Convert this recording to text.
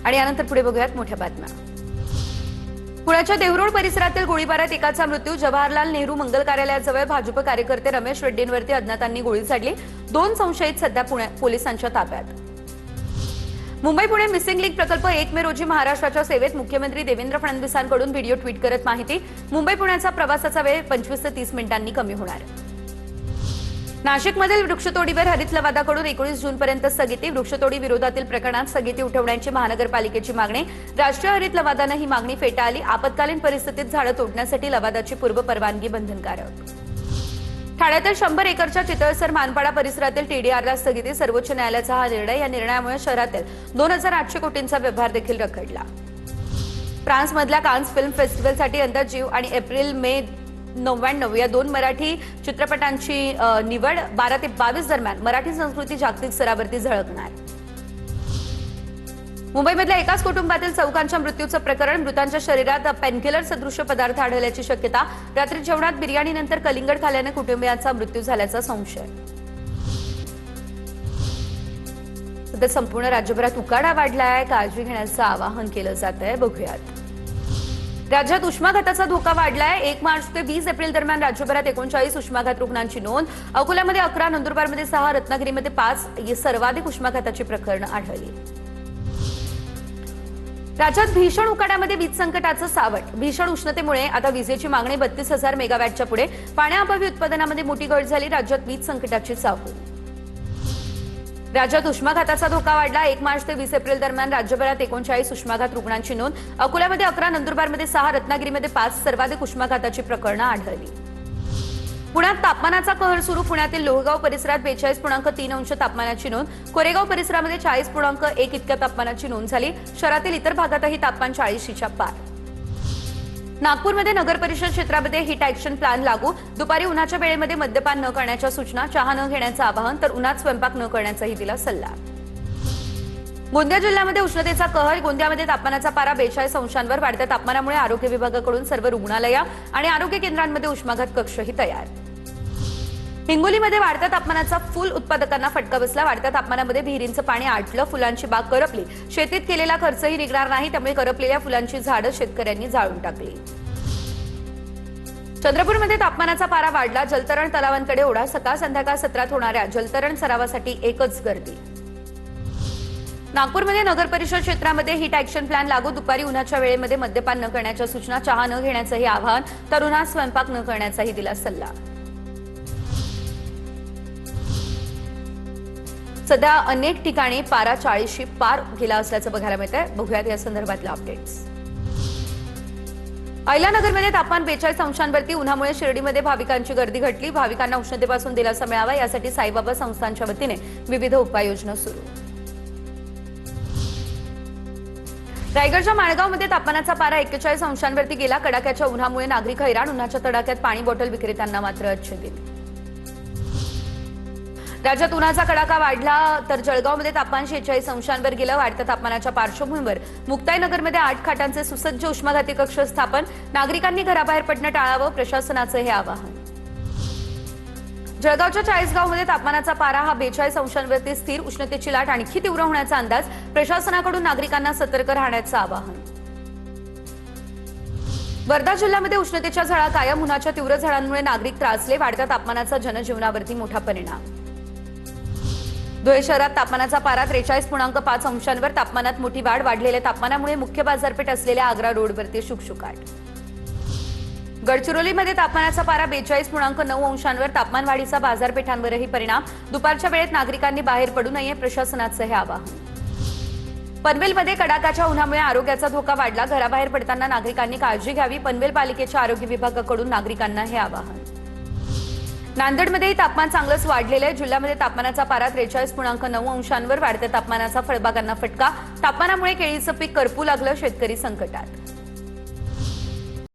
आणि यानंतर पुढे बघूयात मोठ्या बातम्या। पुण्याच्या देवरोड परिसरातील गोळीबारात एकाचा मृत्यू। जवाहरलाल नेहरू मंगल कार्यालयाजवळ भाजप कार्यकर्ते रमेश रेड्डींवरती अज्ञातांनी गोळी झाडली। 2 संशयित सध्या पुणे पोलिसांच्या ताब्यात। मुंबई पुणे मिसिंग लिंक प्रकल्प 1 मे रोजी महाराष्ट्राच्या सेवेत। मुख्यमंत्री देवेंद्र फडणवीसांकडून व्हिडिओ ट्विट करत माहिती। मुंबई पुण्याचा प्रवासाचा वेळ 25 ते 30 मिनिटांनी कमी होणार। नाशिकमधील वृक्षतोडीवर हरित लवादाकडून 19 जूनपर्यंत स्थगिती। वृक्षतोडी विरोधातील प्रकरणात स्थगिती उठवण्याची महानगरपालिकेची मागणी। राष्ट्रीय हरित लवादानं ही मागणी फेटाळली। आपत्कालीन परिस्थितीत झाडं तोडण्यासाठी लवादाची पूर्व परवानगी बंधनकारक। ठाण्यातील 100 एकरच्या चितळसर मानपाडा परिसरातील टीडीआरला स्थगिती। सर्वोच्च न्यायालयाचा हा निर्णय। या निर्णयामुळे शहरातील 2800 कोटींचा व्यवहार देखील रखडला। फ्रान्समधल्या कान्स फिल्म फेस्टिवलसाठी अंदाज जीव आणि एप्रिल मे 99 या 2 मराठी चित्रपटांची निवड। 12 ते 22 दरम्यान मराठी संस्कृती जागतिक स्तरावरती झळकणार। मुंबईमधल्या एकाच कुटुंबातील चौघांच्या मृत्यूचं प्रकरण। मृतांच्या शरीरात पेनकिलर सदृश पदार्थ आढळल्याची शक्यता। रात्री जेवणात बिर्याणीनंतर कलिंगड खाल्ल्याने कुटुंबियांचा मृत्यू झाल्याचा संशय। सध्या संपूर्ण राज्यभरात उकाडा वाढलाय। काळजी घेण्याचं आवाहन केलं जात आहे। बघूयात। राज्यात उष्माघाताचा धोका वाढलाय। 1 मार्च ते 20 एप्रिल दरम्यान राज्यभरात 39 उष्माघात रुग्णांची नोंद। अकोल्यामध्ये 11, नंदुरबारमध्ये 6, रत्नागिरीमध्ये 5 ही सर्वाधिक उष्माघाताची प्रकरणं आढळली। राज्यात भीषण उकाड्यामध्ये वीज संकटाचं सावट। भीषण उष्णतेमुळे आता विजेची मागणी 32,000 मेगावॅटच्या पुढे। पाण्याअभावी उत्पादनामध्ये मोठी घट झाली। राज्यात वीज संकटाची चाहूल। राज्यात उष्माघाताचा धोका वाढला। 1 मार्च ते 20 एप्रिल दरम्यान राज्यभरात 39 उष्माघात रुग्णांची नोंद। अकोल्यामध्ये 11, नंदुरबारमध्ये 6, रत्नागिरीमध्ये 5 सर्वाधिक उष्माघाताची प्रकरणं आढळली। पुण्यात तापमानाचा कहर सुरू। पुण्यातील लोहगाव परिसरात 42.3 अंश तापमानाची नोंद। कोरेगाव परिसरामध्ये 40.1 इतक्या तापमानाची नोंद झाली। शहरातील इतर भागातही तापमान 40च्या पार। नागपूरमध्ये नगर परिषद क्षेत्रामध्ये हिट ऍक्शन प्लॅन लागू। दुपारी उन्हाच्या वेळेमध्ये मद्यपान न करण्याच्या सूचना। चहा न घेण्याचं आवाहन, तर उन्हात स्वयंपाक न करण्याचाही दिला सल्ला। गोंदिया जिल्ह्यामध्ये उष्णतेचा कहर। गोंदियामध्ये तापमानाचा पारा 42 अंशांवर। वाढत्या तापमानामुळे आरोग्य विभागाकडून सर्व रुग्णालया आणि आरोग्य केंद्रांमध्ये उष्माघात कक्षही तयार। हिंगोलीमध्ये वाढत्या तापमानाचा फुल उत्पादकांना फटका बसला। वाढत्या तापमानामध्ये विहिरींचं पाणी आटलं। फुलांची बाग करपली। शेतीत केलेला खर्चही निघणार नाही, त्यामुळे करपलेल्या फुलांची झाडं शेतकऱ्यांनी जाळून टाकली। चंद्रपूरमध्ये तापमानाचा पारा वाढला। जलतरण तलावांकडे ओढा। सकाळ संध्याकाळ सत्रात होणाऱ्या जलतरण सरावासाठी एकच गर्दी। नागपूरमध्ये नगर परिषद क्षेत्रामध्ये हिट ऍक्शन प्लॅन लागू। दुपारी उन्हाच्या वेळेमध्ये मद्यपान न करण्याच्या सूचना। चहा न घेण्याचंही आवाहन, तर उन्हात स्वयंपाक न करण्याचाही दिला सल्ला। सध्या अनेक ठिकाणी पारा 40शी पार गेला असल्याचं बघायला मिळतंय। बघूयात या संदर्भातल्या अपडेट्स। अहिल्यानगरमध्ये तापमान 42 अंशांवरती। उन्हामुळे शिर्डीमध्ये भाविकांची गर्दी घटली। भाविकांना उष्णतेपासून दिलासा मिळावा यासाठी साईबाबा संस्थांच्या वतीने विविध उपाययोजना सुरू। रायगडच्या माळगावमध्ये तापमानाचा पारा 41 अंशांवरती गेला। कडाक्याच्या उन्हामुळे नागरिक हैराण। उन्हाच्या तडाख्यात पाणी बॉटल विक्रेत्यांना मात्र अच्छेदित। राज्यात उन्हाचा कडाका वाढला, तर जळगावमध्ये तापमान 46 अंशांवर गेलं। वाढत्या तापमानाच्या पार्श्वभूमीवर मुक्ताईनगरमध्ये 8 खाटांचे सुसज्ज उष्माघाती कक्ष स्थापन। नागरिकांनी घराबाहेर पडणं टाळावं, प्रशासनाचं हे आवाहन। जळगावच्या 40 गावमध्ये तापमानाचा पारा हा 42 अंशांवरती स्थिर। उष्णतेची लाट आणखी तीव्र होण्याचा अंदाज। प्रशासनाकडून नागरिकांना सतर्क राहण्याचं आवाहन। वर्धा जिल्ह्यामध्ये उष्णतेच्या झळा कायम। उन्हाच्या तीव्र झळांमुळे नागरिक त्रासले। वाढत्या तापमानाचा जनजीवनावरती मोठा परिणाम। धुळे शहरात तापमानाचा पारा 43.5 अंशांवर। तापमानात मोठी वाढ। वाढलेल्या तापमानामुळे मुख्य बाजारपेठ असलेल्या आग्रा रोडवरती शुकशुकाट। गडचिरोलीमध्ये तापमानाचा पारा 42.9 अंशांवर। तापमान वाढीचा बाजारपेठांवरही परिणाम। दुपारच्या वेळेत नागरिकांनी बाहेर पडू नये, प्रशासनाचं हे आवाहन। पनवेलमध्ये कडाक्याच्या उन्हामुळे आरोग्याचा धोका वाढला। घराबाहेर पडताना नागरिकांनी काळजी घ्यावी। पनवेल पालिकेच्या आरोग्य विभागाकडून नागरिकांना हे आवाहन। नांदेडमध्येही तापमान चांगलंच वाढलेलं आहे। जिल्ह्यामध्ये तापमानाचा पारा 43.9 अंशांवर। वाढत्या तापमानाचा फळबागांना फटका। तापमानामुळे केळीचं पीक करपू लागलं। शेतकरी संकटात।